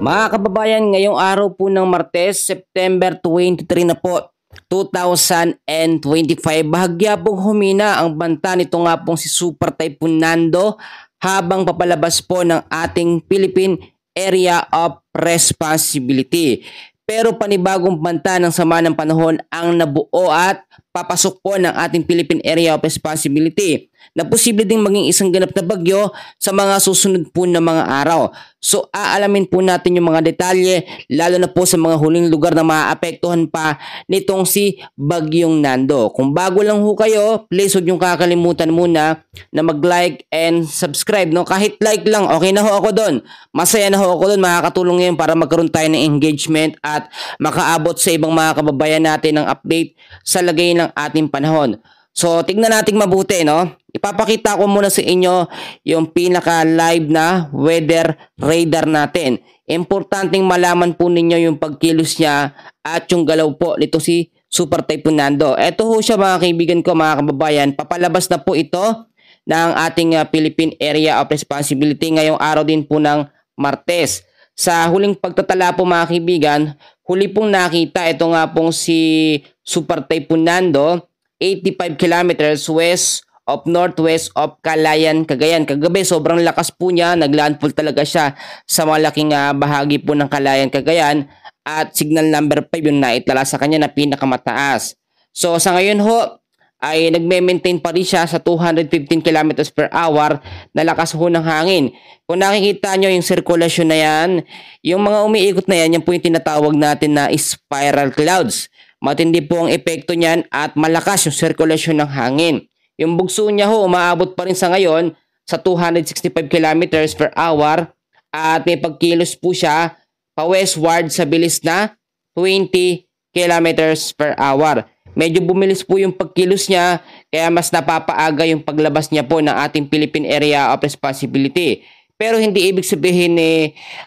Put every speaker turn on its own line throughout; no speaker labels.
Mga kababayan, ngayong araw po ng Martes, September 23 na po, 2025. Bahagya pong humina ang banta nito nga pong si Super Typhoon Nando habang papalabas po ng ating Philippine Area of Responsibility. Pero panibagong banta ng sama ng panahon ang nabuo at papasok po ng ating Philippine Area of Responsibility na posible ding maging isang ganap na bagyo sa mga susunod po na mga araw. So aalamin po natin yung mga detalye lalo na po sa mga huling lugar na maapektuhan pa nitong si Bagyong Nando. Kung bago lang ho kayo, please huwag niyong kakalimutan muna na mag-like and subscribe. No? Kahit like lang, okay na ho ako doon. Masaya na ho ako doon, makakatulong ngayon para magkaroon tayo ng engagement at makaabot sa ibang mga kababayan natin ng update sa lagay ng ating panahon. So, tignan natin mabuti, no? Ipapakita ko muna sa inyo yung pinaka-live na weather radar natin. Importanteng malaman po ninyo yung pagkilos niya at yung galaw po nito si Super Typhoon Nando. Ito ho siya mga kaibigan ko, mga kababayan. Papalabas na po ito ng ating Philippine Area of Responsibility ngayong araw din po ng Martes. Sa huling pagtatala po mga kaibigan, huli pong nakita ito nga pong si Super Typhoon Nando 85 kilometers west of northwest of Calayan, Cagayan. Kagabi, sobrang lakas po niya. Naglandfall talaga siya sa malaking bahagi po ng Calayan, Cagayan. At signal number 5 yung naitala sa kanya na pinakamataas. So sa ngayon ho, ay nagme-maintain pa rin siya sa 215 kilometers per hour na lakas ho ng hangin. Kung nakikita nyo yung sirkulasyon na yan, yung mga umiikot na yan po yung tinatawag natin na spiral clouds. Matindi po ang epekto niyan at malakas yung sirkulasyon ng hangin. Yung bugso niya ho, umaabot pa rin sa ngayon sa 265 kilometers per hour at may pagkilos po siya pa-westward sa bilis na 20 kilometers per hour. Medyo bumilis po yung pagkilos niya kaya mas napapaaga yung paglabas niya po ng ating Philippine Area of Responsibility. Pero hindi ibig sabihin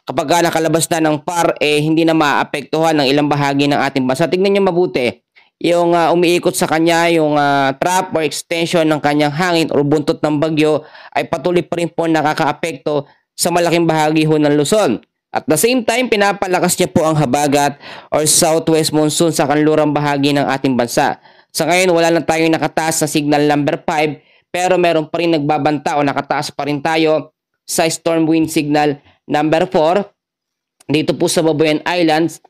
kapag nakalabas na ng PAR hindi na maapektuhan ng ilang bahagi ng ating bansa. Tingnan niyo mabuti. Yung umiikot sa kanya, yung trap or extension ng kanyang hangin o buntot ng bagyo ay patuloy pa rin po nakakaapekto sa malaking bahagi ho ng Luzon. At the same time, pinapalakas niya po ang habagat or southwest monsoon sa kanlurang bahagi ng ating bansa. Sa ngayon, wala na tayong nakataas na signal number 5 pero meron pa rin nagbabanta o nakataas pa rin tayo sa storm wind signal number 4 dito po sa Babuyan Islands,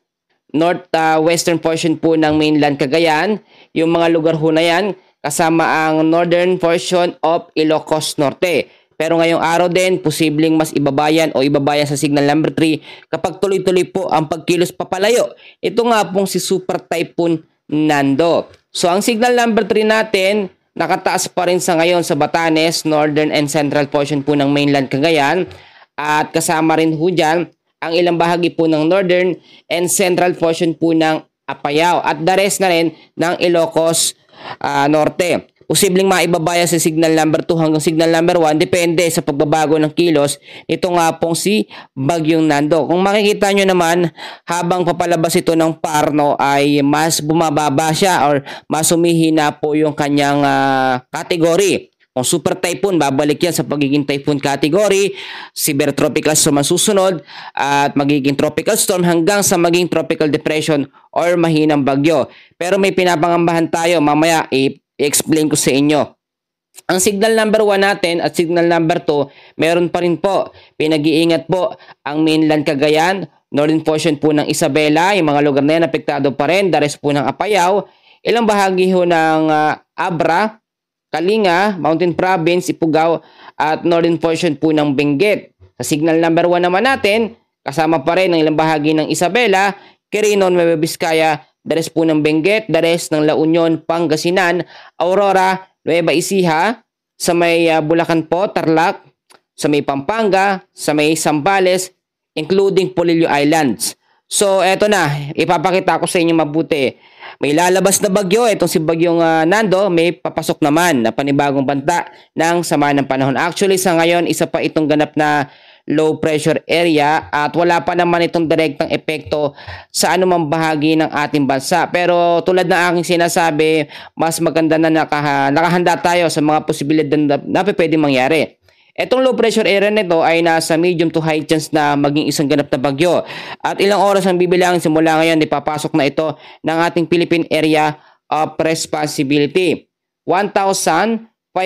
northwestern portion po ng mainland Cagayan. Yung mga lugar ho na yan kasama ang northern portion of Ilocos Norte. Pero ngayong araw din, posibleng mas ibabayan o ibabayan sa signal number 3 kapag tuloy-tuloy po ang pagkilos papalayo. Ito nga pong si Super Typhoon Nando. So ang signal number 3 natin, nakataas pa rin sa ngayon sa Batanes, northern and central portion po ng mainland Cagayan. At kasama rin ho dyan ang ilang bahagi po ng northern and central portion po ng Apayao. At the rest na rin ng Ilocos Norte. Posibleng maibabaya sa signal number 2 hanggang signal number 1 depende sa pagbabago ng kilos. Ito nga pong si Bagyong Nando. Kung makikita nyo naman, habang papalabas ito ng PAR ay mas bumababa siya or mas humihina po yung kanyang category. Kung super typhoon, babalik yan sa pagiging typhoon category, severe tropical storm ang susunod, at magiging tropical storm hanggang sa maging tropical depression or mahinang bagyo. Pero may pinapangambahan tayo, mamaya i-explain ko sa inyo. Ang signal number 1 natin at signal number 2, meron pa rin po. Pinag-iingat po ang mainland Cagayan, northern portion po ng Isabela, yung mga lugar na yan apektado pa rin, the rest po ng Apayao, ilang bahagi ho ng Abra, Kalinga, Mountain Province, Ifugao, at northern portion po ng Benguet. Sa signal number 1 naman natin, kasama pa rin ang ilang bahagi ng Isabela, Quirino, Nueva Vizcaya, the rest po ng Benguet, the rest ng La Union, Pangasinan, Aurora, Nueva Ecija, sa may Bulacan po, Tarlac, sa may Pampanga, sa may Zambales, including Polillo Islands. So, eto na, ipapakita ko sa inyo mabuti. May lalabas na bagyo, itong si Bagyong Nando, may papasok naman na panibagong banta ng sama ng panahon. Actually, sa ngayon, isa pa itong ganap na low pressure area at wala pa naman itong direktang epekto sa anumang bahagi ng ating bansa. Pero tulad ng aking sinasabi, mas maganda na nakahanda tayo sa mga posibilidad na pwedeng mangyari. Etong low pressure area nito ay nasa medium to high chance na maging isang ganap na bagyo. At ilang oras ang bibilangin simula ngayon, ipapasok na ito ng ating Philippine Area of Responsibility. 1,590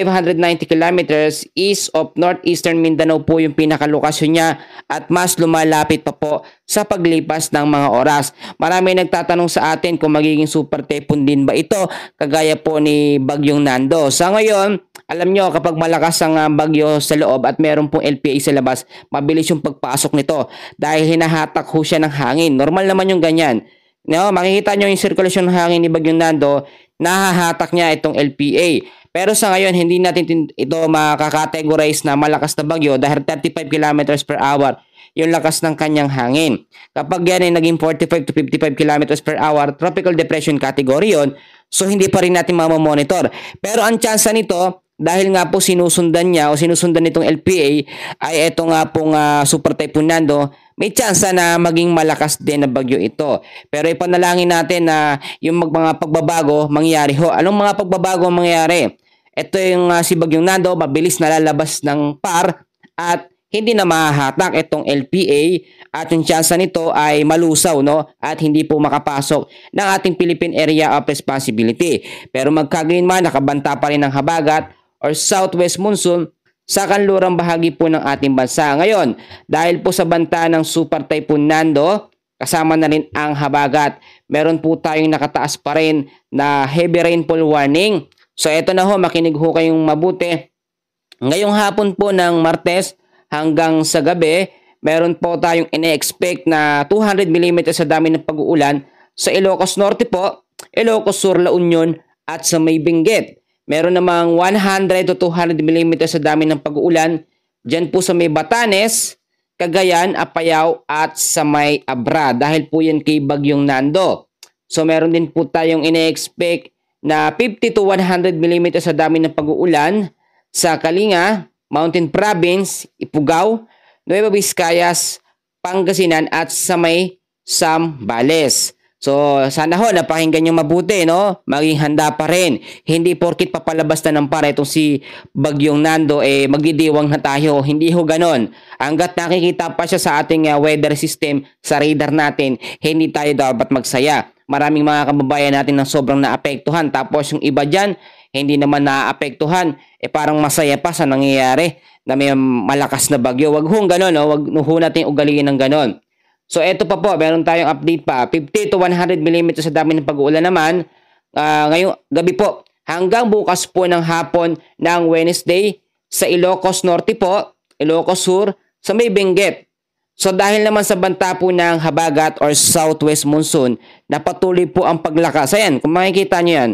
kilometers east of northeastern Mindanao po yung pinakalokasyon niya at mas lumalapit pa po sa paglipas ng mga oras. Marami nagtatanong sa atin kung magiging super typhoon din ba ito kagaya po ni Bagyong Nando. Sa ngayon, alam nyo kapag malakas ang bagyo sa loob at meron pong LPA sa labas, mabilis yung pagpasok nito dahil hinahatak ho siya ng hangin. Normal naman yung ganyan. No, makikita nyo yung sirkulasyon ng hangin ni Bagyong Nando, nahahatak niya itong LPA. Pero sa ngayon, hindi natin ito makakategorize na malakas na bagyo dahil 35 kilometers per hour yung lakas ng kanyang hangin. Kapag yan ay naging 45 to 55 kilometers per hour, tropical depression category yon. So hindi pa rin natin mamamonitor. Pero ang tsansa nito, dahil nga po sinusundan niya o sinusundan nitong LPA, ay ito nga pong super typhoon Nando, may tsansa na maging malakas din na bagyo ito. Pero ipanalangin natin na yung mga pagbabago mangyari ho. Anong mga pagbabago mangyari? Ito yung si Bagyong Nando, mabilis na lalabas ng PAR at hindi na mahahatak itong LPA at yung tsansa nito ay malusaw, no? At hindi po makapasok ng ating Philippine Area of Responsibility. Pero magkagayon man, nakabanta pa rin ng habagat or southwest monsoon sa kanlurang bahagi po ng ating bansa. Ngayon, dahil po sa banta ng Super Typhoon Nando, kasama na rin ang habagat, meron po tayong nakataas pa rin na heavy rainfall warning. So eto na ho, makinig ho kayong mabuti. Ngayong hapon po ng Martes hanggang sa gabi, meron po tayong ine-expect na 200 mm sa dami ng pag-uulan sa Ilocos Norte po, Ilocos Sur, La Union at sa May Benguet. Meron namang 100 to 200 mm sa dami ng pag-uulan dyan po sa May Batanes, Cagayan, Apayao at sa May Abra dahil po yan kay Bagyong Nando. So meron din po tayong ine-expect na 50 to 100 mm sa dami ng pag-uulan sa Kalinga, Mountain Province, Ifugao, Nueva Vizcayas, Pangasinan at sa may Zambales. So sana ho napakinggan nyo mabuti, no? Maging handa pa rin. Hindi porkit papalabas na ng para itong si Bagyong Nando magdidiwang na tayo. Hindi ho ganon. Hanggat nakikita pa siya sa ating weather system sa radar natin, hindi tayo dapat magsaya. Maraming mga kababayan natin na sobrang naapektuhan. Tapos yung iba dyan, hindi naman naapektuhan. Parang masaya pa sa nangyayari na may malakas na bagyo. Wag hong ganon, no? Wag ho natin ugaliin ng ganon. So eto pa po, meron tayong update pa. 50 to 100 mm sa dami ng pag-uulan naman. Ngayong gabi po, hanggang bukas po ng hapon ng Wednesday sa Ilocos Norte po, Ilocos Sur, sa May Benguet. So dahil naman sa banta po ng habagat or southwest monsoon, napatuloy po ang paglakas. Ayan, kung makikita nyo yan,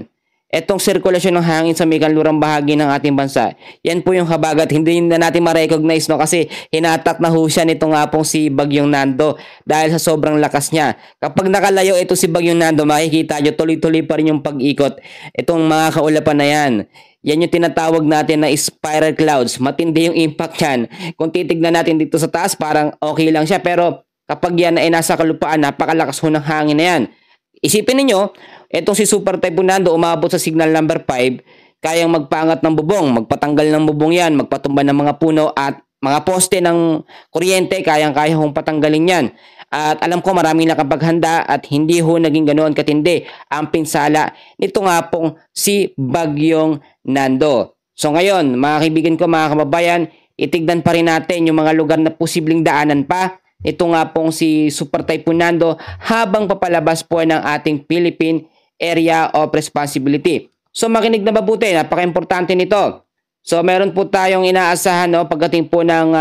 etong sirkulasyon ng hangin sa may kanlurang bahagi ng ating bansa, yan po yung habagat. Hindi na natin ma-recognize, no? Kasi hinatak na ho siya nito nga pong si Bagyong Nando dahil sa sobrang lakas niya. Kapag nakalayo ito si Bagyong Nando, makikita nyo tuloy-tuloy pa rin yung pag-ikot. Itong mga kaulapan na yan. Yan yung tinatawag natin na spiral clouds. Matindi yung impact yan. Kung titignan natin dito sa taas, parang okay lang siya. Pero kapag yan ay nasa kalupaan, napakalakas ho ng hangin na yan. Isipin niyo, etong si Super Typhoon Nando umabot sa signal number 5, kayang magpangat ng bubong, magpatanggal ng bubong yan, magpatumba ng mga puno at mga poste ng kuryente, kayang-kaya hong patanggalin yan. At alam ko maraming nakapaghanda at hindi ho naging ganoon katindi ang pinsala nito nga pong si Bagyong Nando. So ngayon, mga kaibigan ko, mga kababayan, itignan pa rin natin yung mga lugar na posibleng daanan pa. Ito nga pong si Super Typhoon Nando habang papalabas po ng ating Philippine Area of Responsibility. So makinig na mabuti, napaka-importante nito. So meron po tayong inaasahan, no, pagdating po ng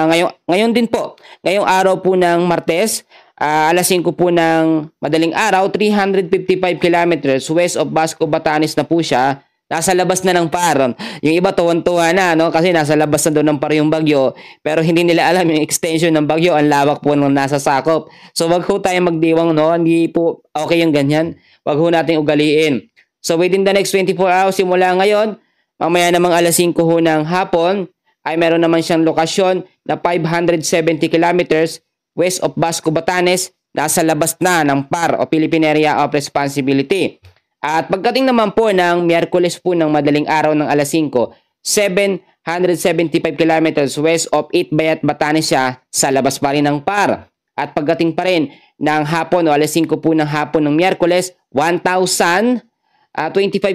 ngayon din po, ngayong araw po ng Martes, alas 5 po ng madaling araw, 355 kilometers west of Basco, Batanes na po siya. Nasa labas na ng PAR. Yung iba tuwan-tuwa na, no? Kasi nasa labas na doon ng PAR yung bagyo. Pero hindi nila alam yung extension ng bagyo. Ang lawak po nung nasa sakop. So wag ho tayong magdiwang, no? Hindi po okay yung ganyan. Wag ho natin ugaliin. So within the next 24 hours simula ngayon, mamaya namang alas 5 ho ng hapon, ay meron naman siyang lokasyon na 570 kilometers west of Basco, Batanes. Nasa labas na ng PAR o Philippine Area of Responsibility. At pagdating naman po ng Miyerkules po ng madaling araw ng alas 5, 775 kilometers west of Itbayat, Batanes siya, sa labas pa rin ng PAR. At pagdating pa rin ng hapon o alas 5 po ng hapon ng Miyerkules, 1,025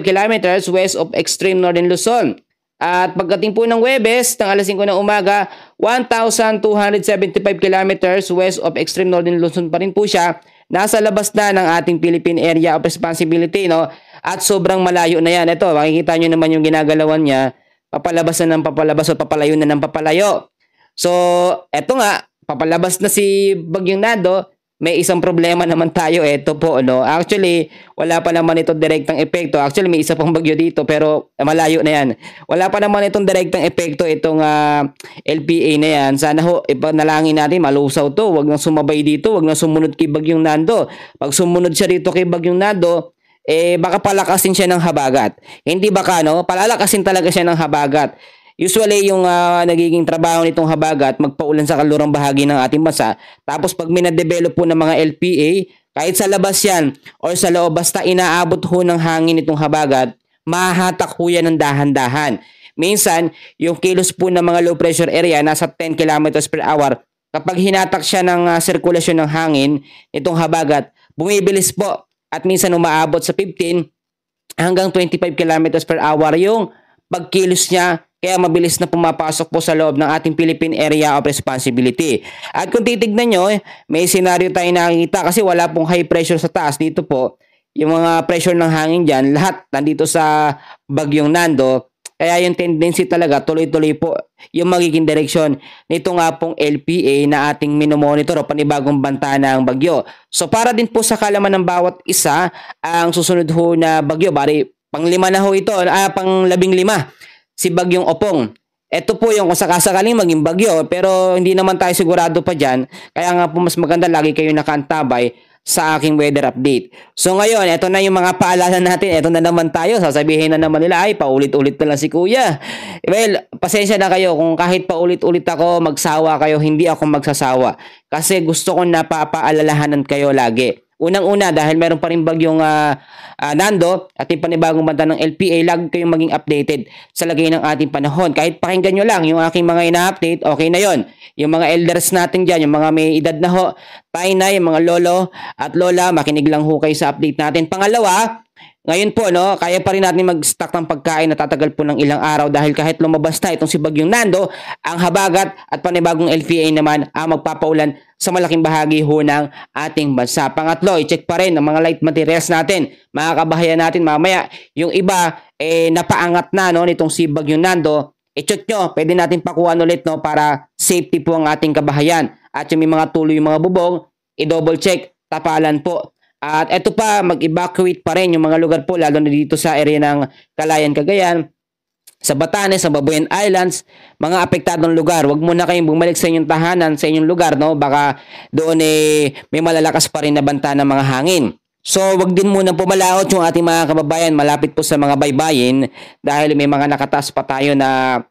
kilometers west of extreme northern Luzon. At pagdating po ng Huwebes ng alas 5 ng umaga, 1,275 kilometers west of extreme northern Luzon pa rin po siya. Nasa labas na ng ating Philippine Area of Responsibility, no? At sobrang malayo na yan. Ito, makikita nyo naman yung ginagalawan niya. Papalabas na ng papalabas o papalayo na ng papalayo. So, eto nga, papalabas na si Bagyong Nando. May isang problema naman tayo. Ito po, no? Actually, wala pa naman itong direktang epekto. Actually, may isa pang bagyo dito, pero malayo na yan. Wala pa naman itong direktang epekto itong LPA na yan. Sana ho, ipanalangin natin, malusaw to. Huwag nang sumabay dito. Huwag nang sumunod kay Bagyong Nando. Pag sumunod siya dito kay Bagyong Nando, baka palakasin siya ng habagat. Hindi baka, no? Palalakasin talaga siya ng habagat. Usually, yung nagiging trabaho nitong habagat, magpaulan sa kalurang bahagi ng ating bansa. Tapos, pag minadevelop po ng mga LPA, kahit sa labas yan or sa loob, basta inaabot ho ng hangin itong habagat, mahahatak ho yan ng dahan-dahan. Minsan, yung kilos po ng mga low pressure area, nasa 10 kilometers per hour. Kapag hinatak siya ng sirkulasyon ng hangin, itong habagat, bumibilis po. At minsan, umaabot sa 15 hanggang 25 kilometers per hour yung pagkilos niya. Kaya mabilis na pumapasok po sa loob ng ating Philippine Area of Responsibility. At kung titignan nyo, may senaryo tayo nakikita kasi wala pong high pressure sa taas. Dito po, yung mga pressure ng hangin dyan, lahat nandito sa Bagyong Nando. Kaya yung tendency talaga, tuloy-tuloy po yung magiging direksyon nito nga pong LPA na ating minomonitor o panibagong banta ng bagyo. So para din po sa kalaman ng bawat isa, ang susunod ho na bagyo, bari pang-5 na ho ito, pang-15. Si Bagyong Opong. Ito po yung kung sakasakaling maging bagyo, pero hindi naman tayo sigurado pa dyan. Kaya nga po mas maganda lagi kayo nakaantabay sa aking weather update. So ngayon, ito na yung mga paalala natin. Ito na naman tayo. Sasabihin na naman nila, ay paulit-ulit na lang si Kuya. Well, pasensya na kayo kung kahit paulit-ulit ako, magsawa kayo, hindi ako magsasawa. Kasi gusto ko na papaalalahanan kayo lagi. Unang-una, dahil meron pa rin bagyong Nando at yung panibagong banta ng LPA, lagi kayong maging updated sa lagay ng ating panahon. Kahit pakinggan nyo lang yung aking mga ina-update, okay na yon. Yung mga elders natin dyan, yung mga may edad na ho, painay, yung mga lolo at lola, makinig lang ho kayo sa update natin. Pangalawa, ngayon po, no, kaya pa rin natin mag-stock ng pagkain na tatagal po ng ilang araw dahil kahit lumabas na itong si Bagyong Nando, ang habagat at panibagong LPA naman ang magpapaulan sa malaking bahagi ho ng ating bansa. Pangatlo, i-check pa rin ang mga light materials natin. Mga kabahayan natin mamaya, yung iba napaangat na no nitong si Bagyong Nando. I-check nyo, pwede natin pakuhaan ulit no para safety po ang ating kabahayan. At yung may mga tuloy yung mga bubong, i-double check, tapalan po. At eto pa, mag-evacuate pa rin yung mga lugar po, lalo na dito sa area ng Calayan, Cagayan, sa Batanes, sa Babuyan Islands, mga apektadong lugar. Huwag muna kayong bumalik sa inyong tahanan, sa inyong lugar, no? Baka doon may malalakas pa rin na banta ng mga hangin. So, wag din muna pumalaot yung ating mga kababayan malapit po sa mga baybayin dahil may mga nakataas pa tayo na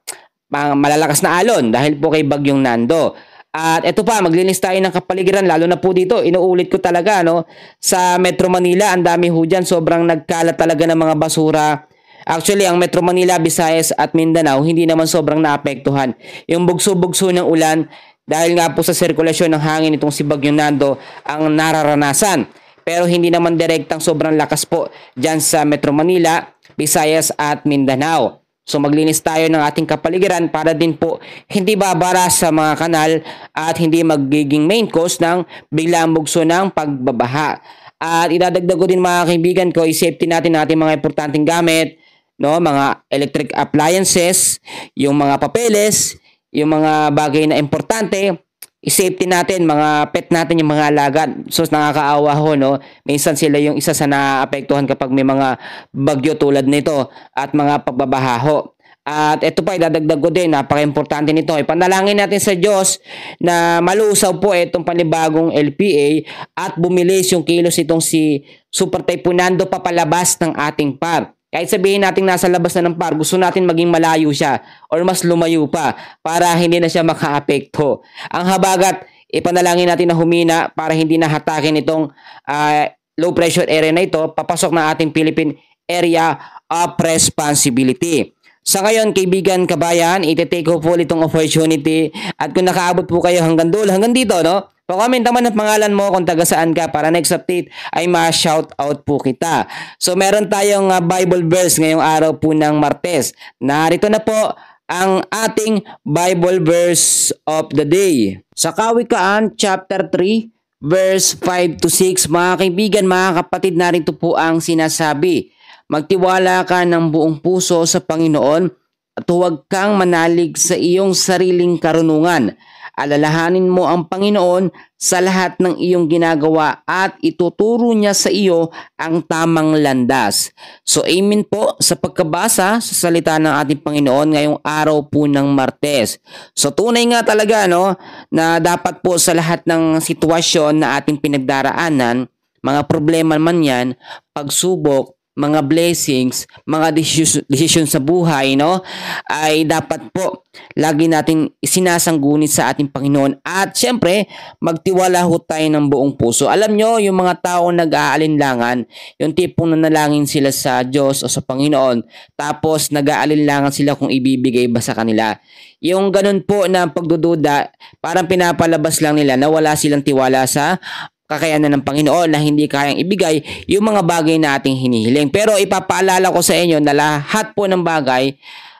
malalakas na alon dahil po kay Bagyong Nando. At eto pa, maglinis tayo ng kapaligiran, lalo na po dito, inuulit ko talaga, no? Sa Metro Manila, ang dami ho dyan, sobrang nagkalat talaga ng mga basura. Actually, ang Metro Manila, Visayas at Mindanao, hindi naman sobrang naapektuhan. Yung bugso-bugso ng ulan, dahil nga po sa sirkulasyon ng hangin itong si Bagyong Nando, ang nararanasan. Pero hindi naman direktang sobrang lakas po dyan sa Metro Manila, Visayas at Mindanao. So maglinis tayo ng ating kapaligiran para din po hindi babara sa mga kanal at hindi magiging main cause ng biglang bugso ng pagbabaha. At idadagdag ko din mga kaibigan ko, i-safety natin ang ating mga importanteng gamit, no, mga electric appliances, yung mga papeles, yung mga bagay na importante, i-safety natin, mga pet natin, yung mga alaga. So nakakaawa ho, no? Minsan sila yung isa sa naapektuhan kapag may mga bagyo tulad nito at mga pagbabaha ho. At ito pa, idadagdag ko din, napaka-importante nito. Ipanalangin natin sa Diyos na malusaw po itong panibagong LPA at bumilis yung kilos itong si Super Typhoon Nando papalabas ng ating PAR. Kahit sabihin natin nasa labas na ng PAR, gusto natin maging malayo siya or mas lumayo pa para hindi na siya makaapekto. Ang habagat, ipanalangin natin na humina para hindi na hatakin itong low pressure area na ito, papasok na ating Philippine Area of Responsibility. Sa ngayon, kaibigan, kabayan, iti-take ko po itong opportunity at kung nakaabot po kayo hanggang dulo, hanggang dito, no? Pa-comment naman ang pangalan mo kung taga saan ka para next update ay ma-shout out po kita. So meron tayong Bible verse ngayong araw po ng Martes. Narito na po ang ating Bible verse of the day. Sa Kawikaan chapter 3 verse 5 to 6, mga kaibigan, mga kapatid, narito po ang sinasabi. Magtiwala ka ng buong puso sa Panginoon at huwag kang manalig sa iyong sariling karunungan. Alalahanin mo ang Panginoon sa lahat ng iyong ginagawa at ituturo niya sa iyo ang tamang landas. So amen po sa pagkabasa sa salita ng ating Panginoon ngayong araw po ng Martes. So tunay nga talaga, no, na dapat po sa lahat ng sitwasyon na ating pinagdaraanan, mga problema man yan, pagsubok, mga blessings, mga desisyon sa buhay, no, ay dapat po lagi natin sinasangguni sa ating Panginoon at syempre magtiwala ho tayo ng buong puso. Alam nyo, yung mga tao nag-aalinlangan, yung tipong nanalangin sila sa Diyos o sa Panginoon tapos nag-aalinlangan sila kung ibibigay ba sa kanila. Yung ganun po na pagdududa, parang pinapalabas lang nila na wala silang tiwala sa kakayanan ng Panginoon na hindi kayang ibigay yung mga bagay na ating hinihiling. Pero ipapaalala ko sa inyo na lahat po ng bagay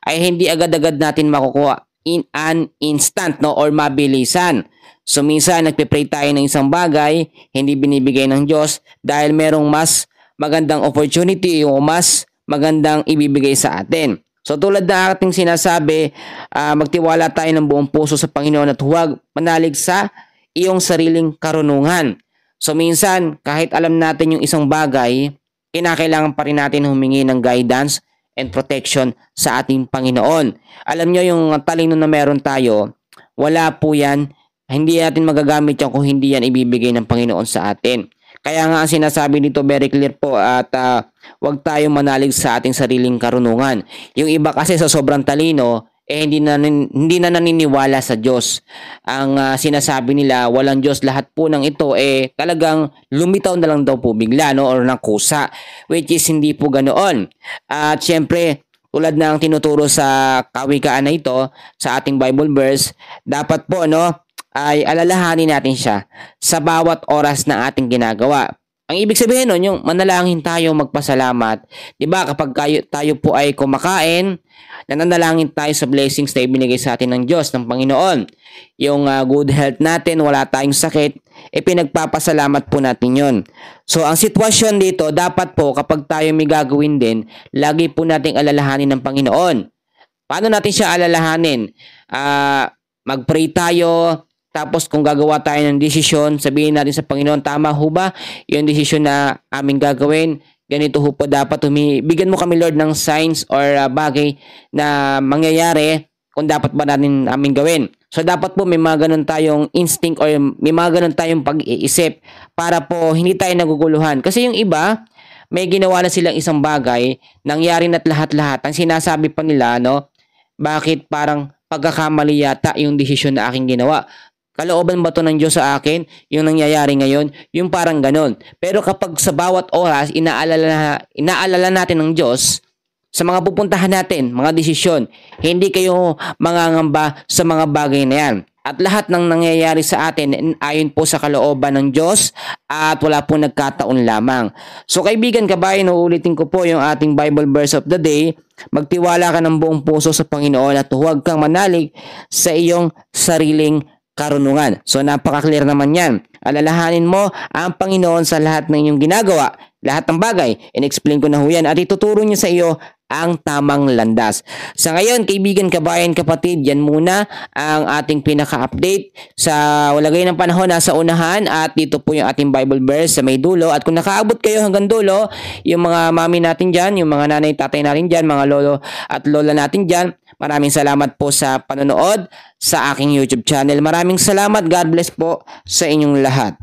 ay hindi agad-agad natin makukuha in an instant, no, or mabilisan. So minsan nagpe-pray tayo ng isang bagay, hindi binibigay ng Diyos dahil merong mas magandang opportunity o mas magandang ibibigay sa atin. So tulad na ating sinasabi, magtiwala tayo ng buong puso sa Panginoon at huwag manalig sa iyong sariling karunungan. So minsan, kahit alam natin yung isang bagay, kinakailangan pa rin natin humingi ng guidance and protection sa ating Panginoon. Alam nyo, yung talino na meron tayo, wala po yan. Hindi natin magagamit yan kung hindi yan ibibigay ng Panginoon sa atin. Kaya nga ang sinasabi dito very clear po at huwag tayong manalig sa ating sariling karunungan. Yung iba kasi sa sobrang talino, hindi na naniniwala sa Diyos. Ang sinasabi nila, walang Diyos, lahat po ng ito talagang lumitaw na lang daw po bigla, no, or nakusa, which is hindi po ganoon. At syempre, tulad ng tinuturo sa kawikaan na ito, sa ating Bible verse, dapat po, no, ay alalahanin natin siya sa bawat oras na ating ginagawa. Ang ibig sabihin nun, yung manalangin tayo, magpasalamat. Diba, kapag tayo po ay kumakain, nananalangin tayo sa blessings na ibinigay sa atin ng Diyos, ng Panginoon. Yung good health natin, wala tayong sakit, pinagpapasalamat po natin yun. So, ang sitwasyon dito, dapat po kapag tayo may gagawin din, lagi po nating alalahanin ng Panginoon. Paano natin siya alalahanin? Mag-pray tayo. Tapos kung gagawa tayo ng desisyon, sabihin natin sa Panginoon, tama ho ba yung desisyon na aming gagawin? Ganito ho po dapat. Bigyan mo kami, Lord, ng signs or bagay na mangyayari kung dapat ba natin aming gawin. So dapat po may mga ganun tayong instinct or may mga ganun tayong pag-iisip para po hindi tayo naguguluhan. Kasi yung iba, may ginawa na silang isang bagay, nangyari na't lahat-lahat. Ang sinasabi pa nila, no, bakit parang pagkakamali yata yung desisyon na aking ginawa? Kalooban ba to ng Diyos sa akin? Yung nangyayari ngayon, yung parang ganon. Pero kapag sa bawat oras, inaalala natin ng Diyos sa mga pupuntahan natin, mga desisyon, hindi kayo mangangamba sa mga bagay na yan. At lahat ng nangyayari sa atin ayon po sa kalooban ng Diyos at wala po nagkataon lamang. So kaibigan, kabayan, uulitin ko po yung ating Bible verse of the day. Magtiwala ka ng buong puso sa Panginoon at huwag kang manalig sa iyong sariling karunungan. So napaka-clear naman yan. Alalahanin mo ang Panginoon sa lahat ng iyong ginagawa, lahat ng bagay. In-explain ko na ho yan at ituturo niya sa iyo ang tamang landas. Sa ngayon, kaibigan, kabayan, kapatid, yan muna ang ating pinaka-update sa walagay ng panahon nasa unahan at dito po yung ating Bible verse sa may dulo. At kung nakaabot kayo hanggang dulo, yung mga mami natin dyan, yung mga nanay, tatay natin dyan, mga lolo at lola natin dyan, maraming salamat po sa panonood sa aking YouTube channel. Maraming salamat. God bless po sa inyong lahat.